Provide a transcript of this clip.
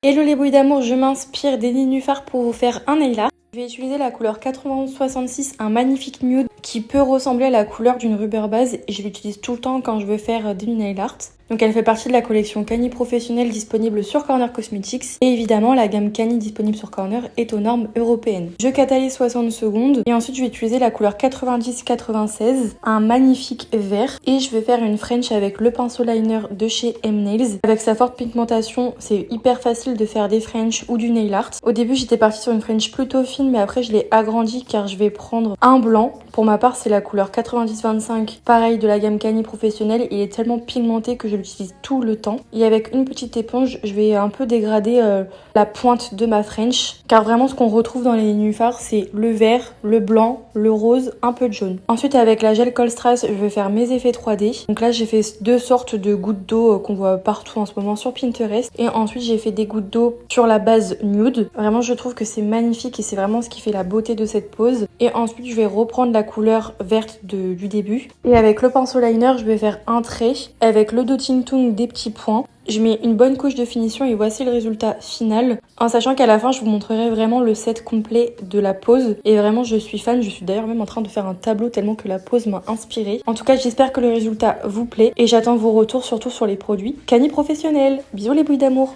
Hello les bouilles d'amour, je m'inspire des nénuphars pour vous faire un nail art. Je vais utiliser la couleur 9166, un magnifique nude qui peut ressembler à la couleur d'une rubber base et je l'utilise tout le temps quand je veux faire des nail art. Donc elle fait partie de la collection Cani Professionnelle disponible sur Corner Cosmetics et évidemment la gamme Cani disponible sur Corner est aux normes européennes. Je catalyse 60 secondes et ensuite je vais utiliser la couleur 9096, un magnifique vert et je vais faire une French avec le pinceau liner de chez M-Nails. Avec sa forte pigmentation, c'est hyper facile de faire des French ou du nail art. Au début j'étais partie sur une French plutôt fine mais après je l'ai agrandie car je vais prendre un blanc. Pour ma part c'est la couleur 9025, pareil de la gamme Cani Professionnelle. Il est tellement pigmenté que je l'utilise tout le temps. Et avec une petite éponge, je vais un peu dégrader la pointe de ma French. Car vraiment ce qu'on retrouve dans les nénuphars, c'est le vert, le blanc, le rose, un peu de jaune. Ensuite avec la gel Kohlstrass, je vais faire mes effets 3D. Donc là j'ai fait deux sortes de gouttes d'eau qu'on voit partout en ce moment sur Pinterest. Et ensuite j'ai fait des gouttes d'eau sur la base nude. Vraiment je trouve que c'est magnifique et c'est vraiment ce qui fait la beauté de cette pose. Et ensuite je vais reprendre la couleur verte du début. Et avec le pinceau liner, je vais faire un trait. Avec le Dotting Tung, des petits points. Je mets une bonne couche de finition et voici le résultat final. En sachant qu'à la fin, je vous montrerai vraiment le set complet de la pose. Et vraiment, je suis fan. Je suis d'ailleurs même en train de faire un tableau tellement que la pose m'a inspirée. En tout cas, j'espère que le résultat vous plaît. Et j'attends vos retours surtout sur les produits Cani Professionnels. Bisous les bouilles d'amour.